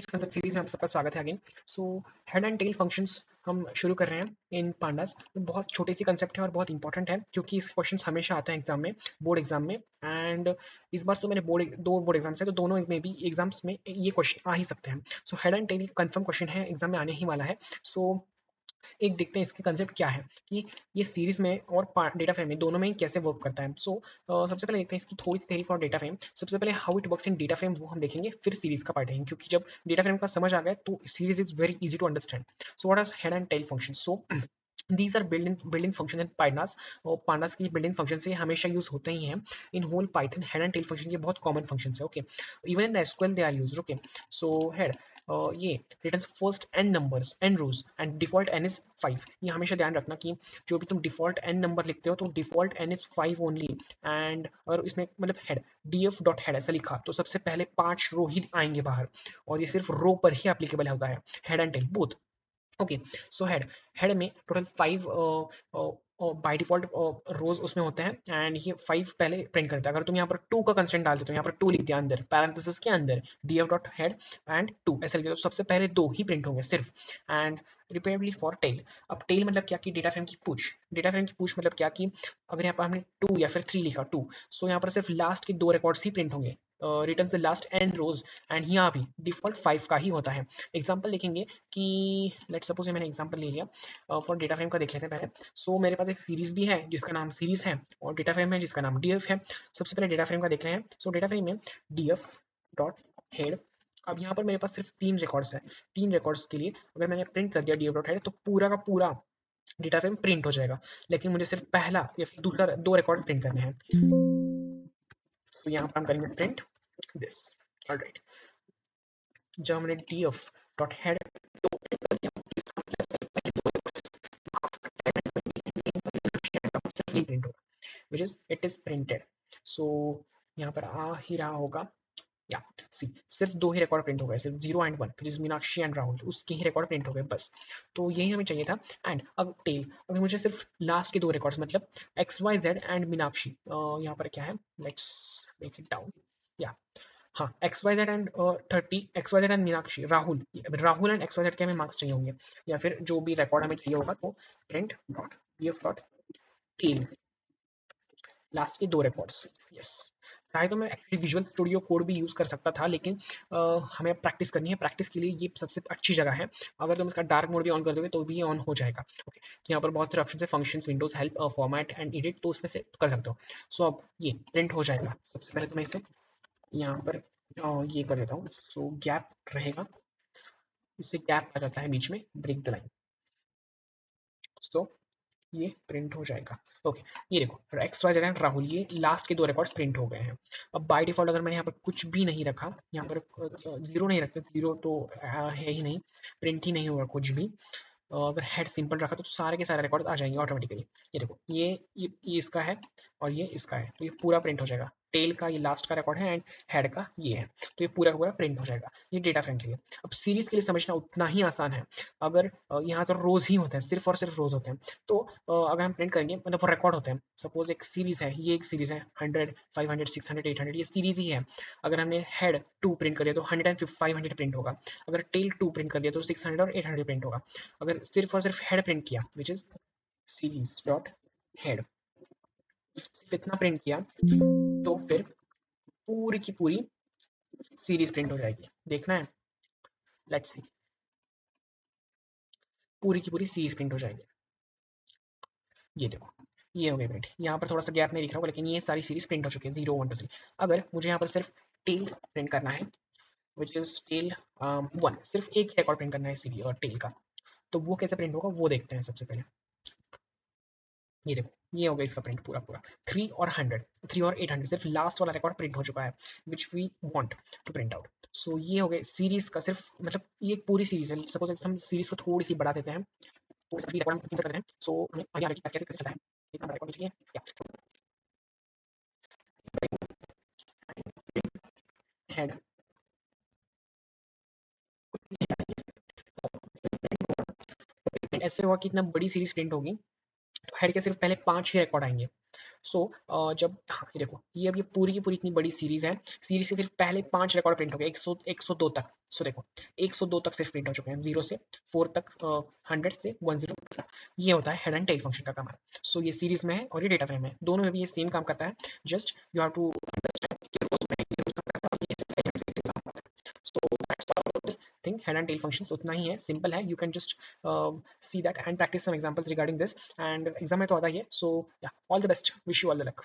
Minutes concept series में आप सबका स्वागत है again. So head and tail functions हम शुरू कर रहे हैं इन पांडास। बहुत छोटी सी कंसेप्ट है और बहुत इंपॉर्टेंट है क्योंकि इस क्वेश्चंस हमेशा आते हैं एग्जाम में, बोर्ड एग्जाम में। एंड इस बार तो मैंने दो बोर्ड एग्जाम्स है, तो दोनों में भी एग्जाम्स में ये क्वेश्चन आ ही सकते हैं। So head and tail confirm question है, एग्जाम में आने ही वाला है। सो एक देखते हैं इसके कंसेप्ट क्या है कि ये सीरीज में और डेटा फ्रेम में दोनों में ही कैसे वर्क करता है। सो सबसे पहले देखते हैं इसकी थोड़ी सी थ्योरी फॉर डेटा फ्रेम। सबसे पहले how it works in data frame वो हम देखेंगे, फिर सीरीज का पार्ट देखेंगे, क्योंकि जब डेटा फ्रेम का समझ आ गया तो series is very easy to understand. So what is head and tail function? So these are built-in function in pandas, और pandas की built-in function से हमेशा यूज होते ही हैं in whole Python. Head and tail function ये बहुत common function है, okay. Even in the SQL they are used, okay. So head ये returns first n numbers n rows and default n is 5। ये हमेशा ध्यान रखना कि जो भी तुम डिफॉल्ट n नंबर लिखते हो तो default n is 5 only. And अगर इसमें मतलब हेड df डॉट हेड ऐसा लिखा तो सबसे पहले 5 रो ही आएंगे बाहर, और ये सिर्फ रो पर ही एप्लीकेबल होता है, head and tail both, okay. So head head में टोटल 5 बाय डिफॉल्ट रोज उसमें होते हैं, एंड ये 5 पहले प्रिंट करता है। अगर तुम यहाँ पर 2 का कंस्टेंट डालते हो, यहाँ पर 2 लिख दिया अंदर पैरेंथेसिस के अंदर df डॉट हेड एंड 2 ऐसे लिख दिया, तो सबसे पहले 2 ही प्रिंट होंगे सिर्फ। And reparably for tail. अब टेल मतलब क्या कि डेटा फ्रेम की पूछ। डेटा फ्रेम की पूछ मतलब क्या कि अगर यहाँ पर हमने 2 या फिर 3 लिखा 2, सो यहाँ पर सिर्फ लास्ट के 2 रिकॉर्ड्स ही प्रिंट होंगे, return the last and rows. And यहाँ भी डिफॉल्ट 5 का ही होता है। एग्जाम्पल लिखेंगे कि लेट सपोज मैंने एग्जांपल ले लिया फॉर डेटा फ्रेम का, देख लेते हैं पहले। सो मेरे पास एक सीरीज भी है जिसका नाम सीरीज है, और डेटा फ्रेम है जिसका नाम df है। सबसे पहले डेटा फ्रेम का देख रहे हैं। सो डेटा फ्रेम में df डॉट हेड। अब यहाँ पर मेरे पास सिर्फ 3 रिकॉर्ड्स है। 3 रिकॉर्ड्स के लिए अगर मैंने प्रिंट कर दिया df डॉट हेड तो पूरा का पूरा डेटा फ्रेम प्रिंट हो जाएगा, लेकिन मुझे सिर्फ पहला या फिर दूसरा 2 रिकॉर्ड प्रिंट करने हैं। तो यहाँ पर हम करेंगे प्रिंट दिस, ऑलराइट। जब हमने df डॉट हेड प्रिंट होगा which is it is printed। so यहाँ पर आ ही रहा होगा या सी, सिर्फ 2 ही रिकॉर्ड प्रिंट हो गए, सिर्फ 0 एंड 1, फिर मीनाक्षी एंड राहुल, उसके ही रिकॉर्ड प्रिंट हो गए बस। तो यही हमें चाहिए था। एंड अब टेल, अगर मुझे सिर्फ लास्ट के 2 रिकॉर्ड्स मतलब x y z and Meenakshi, यहाँ पर क्या है, लेट्स मेक इट डाउन, या हाँ x y z and 30, x y z and Meenakshi, Rahul, Rahul and x y z के हमें मार्क्स चाहिए होंगे, या फिर जो भी रिकॉर्ड हमें चाहिए होगा, तो print dot df dot tail last के 2 रिकॉर्ड्स, यस। चाहे तो मैं एक्चुअली विजुअल स्टूडियो कोड भी यूज़ कर सकता था, लेकिन हमें प्रैक्टिस करनी है। प्रैक्टिस के लिए ये सबसे अच्छी जगह है। अगर तुम इसका डार्क मोड भी ऑन कर दोगे तो भी ये ऑन हो जाएगा, ओके। तो यहाँ पर बहुत सारे ऑप्शन है, functions, Windows, help, format and edit, तो उसमें से कर सकते हो। सो अब ये प्रिंट हो जाएगा। सबसे पहले तो मैं इसे यहाँ पर ये कर देता हूँ। सो गैप रहेगा, इससे गैप आ जाता है बीच में, ब्रेक द लाइन। सो ये प्रिंट हो जाएगा, ओके। ये देखो एक्स वाई जेड राहुल, ये लास्ट के 2 रिकॉर्ड्स प्रिंट हो गए हैं। अब बाय डिफॉल्ट अगर मैंने यहाँ पर कुछ भी नहीं रखा, यहाँ पर 0 नहीं रखते, 0 तो है ही नहीं, प्रिंट ही नहीं होगा कुछ भी। अगर हेड सिंपल रखा तो सारे के सारे रिकॉर्ड आ जाएंगे ऑटोमेटिकली। ये देखो ये इसका है और ये इसका है, तो ये पूरा प्रिंट हो जाएगा। टेल का ये लास्ट का रिकॉर्ड है एंड हेड का ये है, तो ये पूरा का पूरा प्रिंट हो जाएगा। ये डेटा फ्रेम के लिए। अब सीरीज के लिए समझना उतना ही आसान है। अगर यहाँ तो रोज ही होते हैं, सिर्फ और सिर्फ रोज होते हैं, तो अगर हम प्रिंट करेंगे मतलब वो रिकॉर्ड होते हैं। सपोज एक सीरीज है, ये एक सीरीज है 100, 500, 600, 800, ये सीरीज ही है। अगर हमने हेड 2 प्रिंट कर दिया तो 100 एंड 500 प्रिंट होगा। अगर टेल 2 प्रिंट कर दिया तो 600 और 800 प्रिंट होगा। अगर सिर्फ और सिर्फ हेड प्रिंट किया, which is series dot head, इतना प्रिंट किया तो फिर पूरी की पूरी सीरीज प्रिंट हो जाएगी। देखना है, लेट्स सी, पूरी की पूरी सीरीज प्रिंट हो जाएगी। ये देखो ये हो गई प्रिंट। यहाँ पर थोड़ा सा गैप नहीं दिख रहा होगा, लेकिन ये सारी सीरीज प्रिंट हो चुकी है 0 1 2 3। अगर मुझे यहाँ पर सिर्फ टेल प्रिंट करना है, विच इज टेल 1, सिर्फ एक रिकॉर्ड प्रिंट करना है सीरीज और टेल का, तो वो कैसे प्रिंट होगा वो देखते हैं सबसे पहले। ये देखो ये हो गया इसका प्रिंट पूरा पूरा। 3 और 100, 3 और 800, सिर्फ लास्ट वाला रिकॉर्ड प्रिंट हो चुका है, which we want to print out. So ये हो गया सीरीज का, सिर्फ मतलब ये पूरी सीरीज है। सपोज हम सीरीज को थोड़ी सी बढ़ा देते हैं, तो अभी रिकॉर्ड प्रिंट करते हैं। सो हमें आगे आगे कैसे कैसे चलता है, इतना बड़ा रिकॉर्ड लिखिए हेड। ऐसे हुआ कि इतना बड़ी सीरीज प्रिंट होगी तो हेड के सिर्फ पहले 5 ही रिकॉर्ड आएंगे। सो जब हाँ ये देखो ये अब ये पूरी की पूरी इतनी बड़ी सीरीज है, सीरीज के सिर्फ पहले 5 रिकॉर्ड प्रिंट हो गए 102 तक। सो देखो 102 तक सिर्फ प्रिंट हो चुके हैं, 0 से 4 तक, 100 से 10। ये होता है हेड एंड टेल फंक्शन का काम है। सो ये सीरीज में है और ये डेटा फ्रेम में, दोनों में भी ये सेम काम करता है। Just you have to thing head and tail functions उतना ही है, सिंपल है। You can just see that and practice some examples regarding this, and exam में तो आता ही है। So yeah all the best, wish you all the luck.